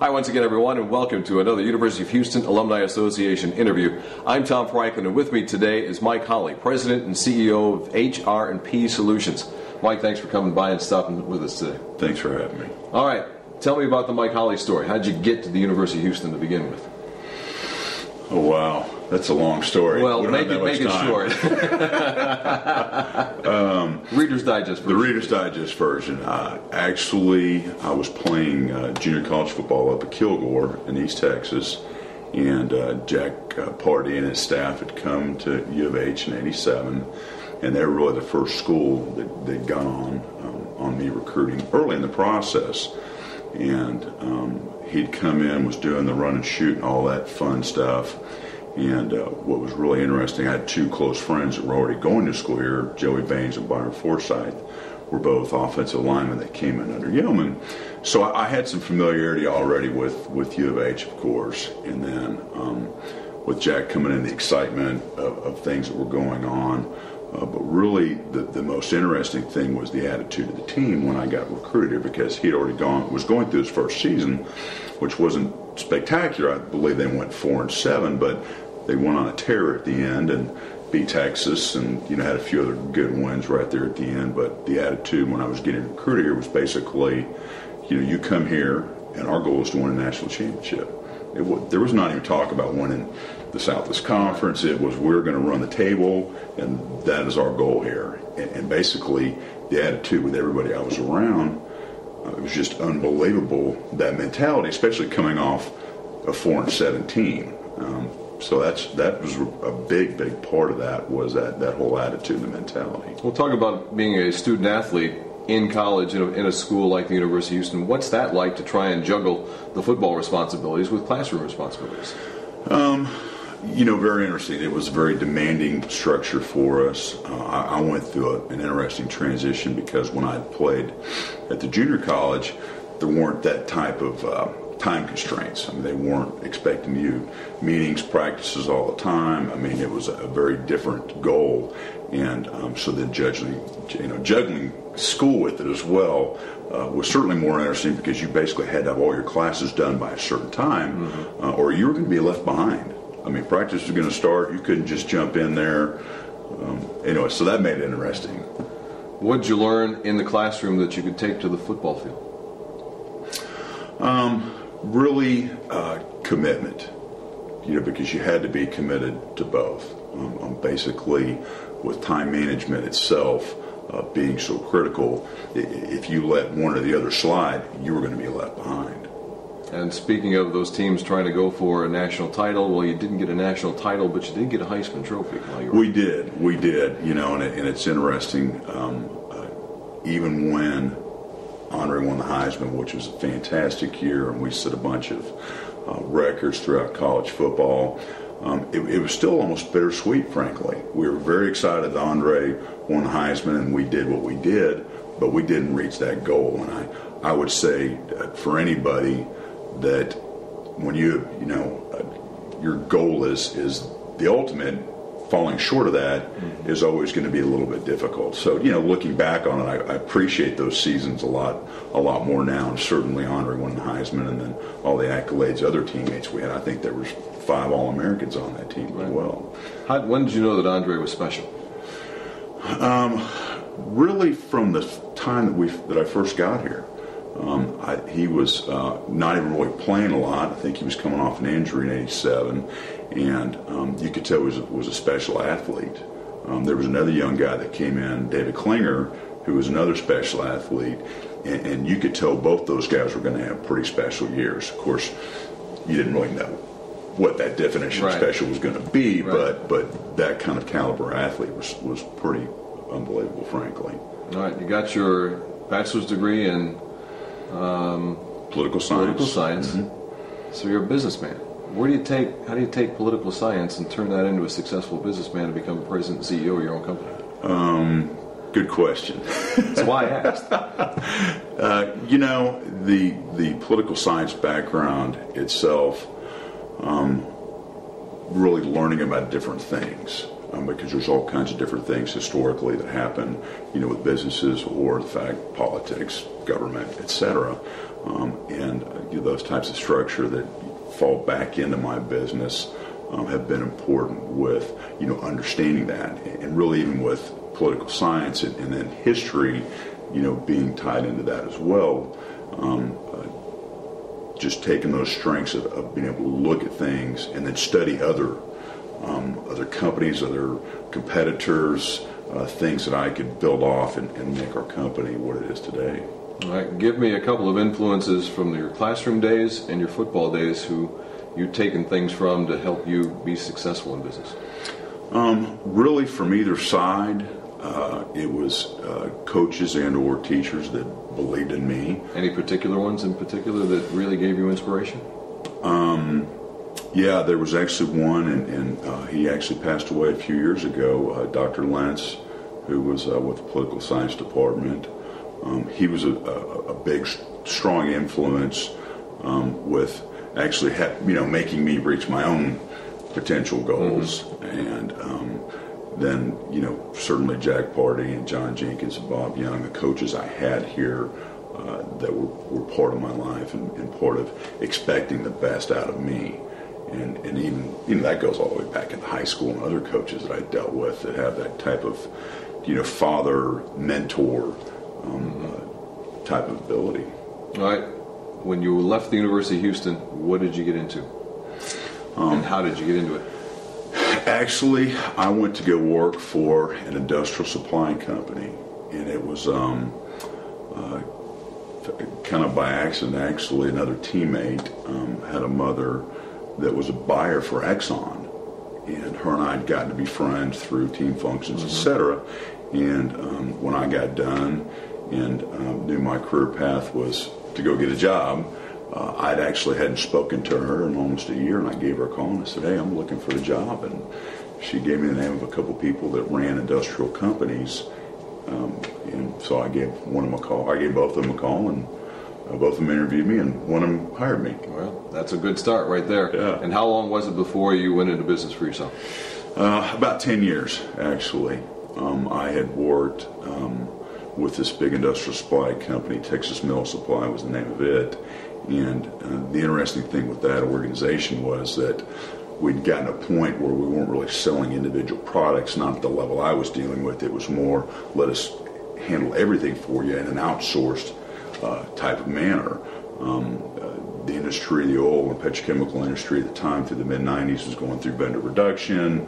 Hi once again, everyone, and welcome to another University of Houston Alumni Association interview. I'm Tom Franklin, and with me today is Mike Holley, President and CEO of HR&P Solutions. Mike, thanks for coming by and stopping with us today. Thanks for having me. All right, tell me about the Mike Holley story. How'd you get to the University of Houston to begin with? Oh, wow. That's a long story. Well, make it short. Reader's Digest version. The Reader's Digest version. Actually, I was playing junior college football up at Kilgore in East Texas, and Jack Pardee and his staff had come to U of H in '87, and they were really the first school that they'd gone on me recruiting early in the process. And he'd come in, was doing the run and shoot and all that fun stuff. And what was really interesting, I had two close friends that were already going to school here, Joey Baines and Byron Forsyth, were both offensive linemen that came in under Yeoman. So I had some familiarity already with U of H, of course. And then with Jack coming in, the excitement of things that were going on. But really, the most interesting thing was the attitude of the team when I got recruited here, because he'd already was going through his first season, which wasn't spectacular. I believe they went 4-7, but they went on a tear at the end and beat Texas, and had a few other good wins right there at the end. But the attitude when I was getting recruited here was basically, you come here, and our goal is to win a national championship. There was not even talk about winning the Southwest Conference. It was, we're going to run the table, and that is our goal here. And basically, the attitude with everybody I was around, it was just unbelievable, that mentality, especially coming off a 4-7 team. So that was a big part of that, was that whole attitude and the mentality. We'll talk about being a student athlete in college, in a school like the University of Houston. What's that like to try and juggle the football responsibilities with classroom responsibilities? Very interesting. It was a very demanding structure for us. I went through an interesting transition, because when I played at the junior college, there weren't that type of time constraints. I mean, they weren't expecting you meetings, practices all the time. I mean, it was a very different goal. And so then juggling school with it as well was certainly more interesting, because you basically had to have all your classes done by a certain time, or you were going to be left behind. I mean, practice was going to start. You couldn't just jump in there. Anyway, so that made it interesting. What did you learn in the classroom that you could take to the football field? Really commitment, because you had to be committed to both. Basically, with time management itself being so critical, if you let one or the other slide, you were going to be left behind. And speaking of those teams trying to go for a national title, well, you didn't get a national title, but you did get a Heisman Trophy. We did, and it's interesting, even when Andre won the Heisman, which was a fantastic year, and we set a bunch of records throughout college football, it was still almost bittersweet, frankly. We were very excited that Andre won the Heisman, and we did what we did, but we didn't reach that goal. And I would say for anybody that when your goal is the ultimate, falling short of that is always going to be a little bit difficult. So, looking back on it, I appreciate those seasons a lot more now. And certainly Andre won the Heisman, and then all the accolades other teammates we had. I think there was 5 All-Americans on that team as well. When did you know that Andre was special? Really from the time that I first got here. He was not even really playing a lot. I think he was coming off an injury in '87, and you could tell he was a special athlete. There was another young guy that came in, David Klinger, who was another special athlete, and you could tell both those guys were going to have pretty special years. Of course, you didn't really know what that definition of special was going to be, but that kind of caliber athlete was pretty unbelievable, frankly. All right, you got your bachelor's degree in political science. Mm-hmm. So you're a businessman. How do you take political science and turn that into a successful businessman and become president and CEO of your own company? Good question. That's why I asked. The political science background itself, really learning about different things. because there's all kinds of different things historically that happen, with businesses or, in fact, politics, government, etc. And those types of structure that fall back into my business have been important with, understanding that, and really even with political science and then history, being tied into that as well. Just taking those strengths of being able to look at things and then study other companies, other competitors, things that I could build off and make our company what it is today. All right. Give me a couple of influences from your classroom days and your football days who you've taken things from to help you be successful in business. Really, from either side, it was coaches and or teachers that believed in me. Any particular ones in particular that really gave you inspiration? Yeah, there was actually one, and he actually passed away a few years ago, Dr. Lentz, who was with the political science department. He was a big, strong influence with actually making me reach my own potential goals. And then, certainly Jack Party and John Jenkins and Bob Young, the coaches I had here that were part of my life and part of expecting the best out of me. And even that goes all the way back into high school and other coaches that I dealt with that have that type of, father, mentor type of ability. All right. When you left the University of Houston, what did you get into? And how did you get into it? Actually, I went to go work for an industrial supply company, and it was kind of by accident. Actually, another teammate had a mother that was a buyer for Exxon, and her and I had gotten to be friends through team functions, etc. And when I got done and knew my career path was to go get a job, I'd actually hadn't spoken to her in almost a year, and I gave her a call and I said, "Hey, I'm looking for a job." And she gave me the name of a couple people that ran industrial companies, and so I gave one of them a call. I gave both of them a call, and both of them interviewed me, and one of them hired me. Well, that's a good start right there. Yeah. And how long was it before you went into business for yourself? About 10 years, actually. I had worked with this big industrial supply company, Texas Mill Supply was the name of it. And the interesting thing with that organization was that we'd gotten a point where we weren't really selling individual products, not at the level I was dealing with. It was more, let us handle everything for you in an outsourced type of manner. The industry, the oil and petrochemical industry at the time through the mid-90s was going through vendor reduction,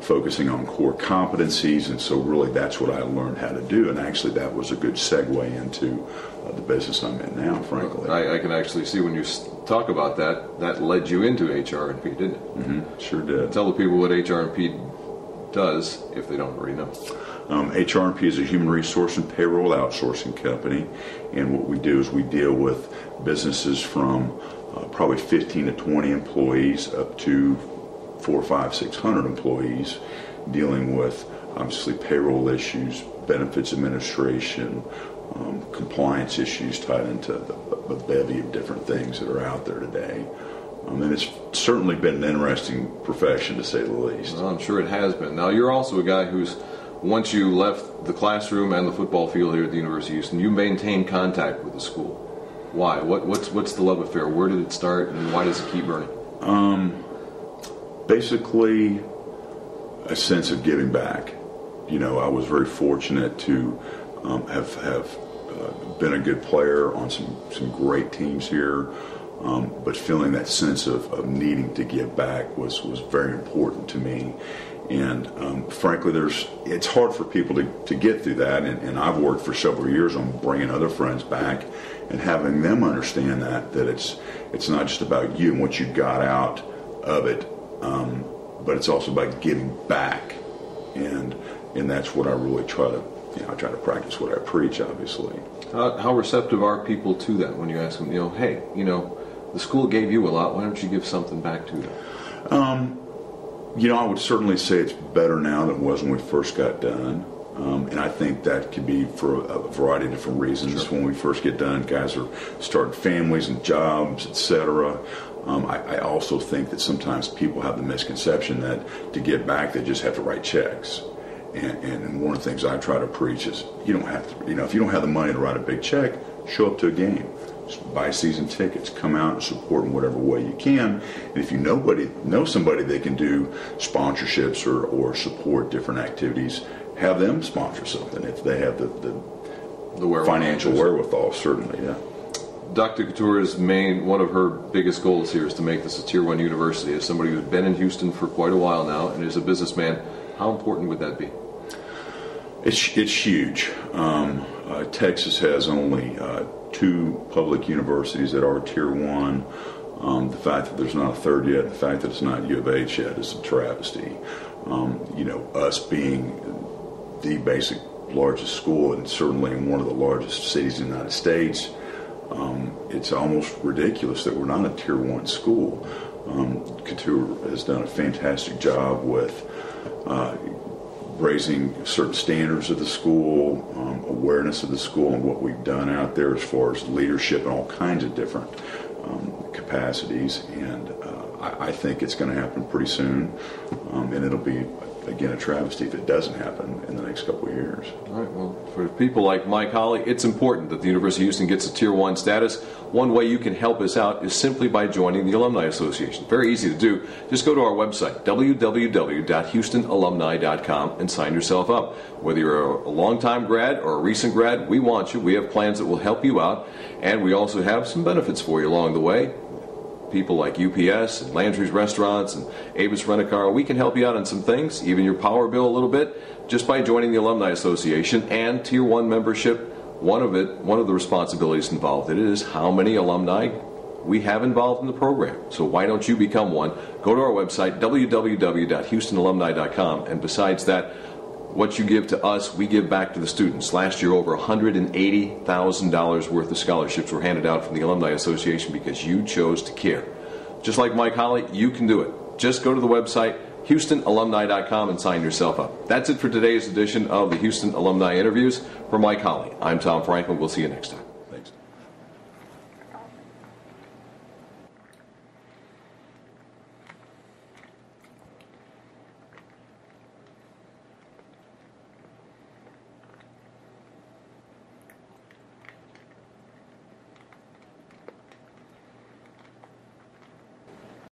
focusing on core competencies, and so really that's what I learned how to do, and actually that was a good segue into the business I'm in now, frankly. I can actually see when you talk about that led you into HR&P, didn't it? Mm-hmm. Sure did. Tell the people what HR&P does if they don't already know. HR&P is a human resource and payroll outsourcing company, and what we do is we deal with businesses from probably 15 to 20 employees up to 400, 500, 600 employees, dealing with obviously payroll issues, benefits administration, compliance issues tied into the bevy of different things that are out there today. And it's certainly been an interesting profession, to say the least. Well, I'm sure it has been. Now, you're also a guy who's, once you left the classroom and the football field here at the University of Houston, you maintained contact with the school. Why? What's the love affair? Where did it start, and why does it keep burning? Basically, a sense of giving back. I was very fortunate to have been a good player on some great teams here, but feeling that sense of needing to give back was very important to me. And frankly, it's hard for people to get through that, and I've worked for several years on bringing other friends back and having them understand that it's not just about you and what you got out of it, but it's also about giving back, and that's what I really try to practice what I preach, obviously. How receptive are people to that when you ask them, hey, the school gave you a lot, why don't you give something back to them? I would certainly say it's better now than it was when we first got done. And I think that could be for a variety of different reasons. When we first get done, guys are starting families and jobs, etc. I also think that sometimes people have the misconception that to give back, they just have to write checks. And one of the things I try to preach is you don't have to, if you don't have the money to write a big check, show up to a game. Just buy season tickets, come out and support in whatever way you can. And if you know somebody that can do sponsorships or support different activities, have them sponsor something if they have the financial wherewithal, certainly, yeah. Dr. Couture's one of her biggest goals here is to make this a Tier 1 university. As somebody who's been in Houston for quite a while now and is a businessman, how important would that be? It's huge. Texas has only 2 public universities that are Tier 1. The fact that there's not a third yet, the fact that it's not U of H yet is a travesty. Us being the basic largest school and certainly in one of the largest cities in the United States, it's almost ridiculous that we're not a Tier 1 school. Couture has done a fantastic job with raising certain standards of the school, awareness of the school and what we've done out there as far as leadership and all kinds of different capacities. And I think it's going to happen pretty soon. And it'll be, again, a travesty if it doesn't happen in the next couple of years. All right, well, for people like Mike Holley, it's important that the University of Houston gets a Tier 1 status. One way you can help us out is simply by joining the Alumni Association. Very easy to do. Just go to our website, www.houstonalumni.com, and sign yourself up. Whether you're a longtime grad or a recent grad, we want you. We have plans that will help you out, and we also have some benefits for you along the way. People like UPS and Landry's Restaurants and Avis Rent-A-Car, we can help you out on some things, even your power bill a little bit, just by joining the Alumni Association. And Tier 1 membership, one of the responsibilities involved in it is how many alumni we have involved in the program. So why don't you become one? Go to our website, www.houstonalumni.com, and besides that, what you give to us, we give back to the students. Last year, over $180,000 worth of scholarships were handed out from the Alumni Association because you chose to care. Just like Mike Holley, you can do it. Just go to the website, HoustonAlumni.com, and sign yourself up. That's it for today's edition of the Houston Alumni Interviews. For Mike Holley, I'm Tom Franklin. We'll see you next time.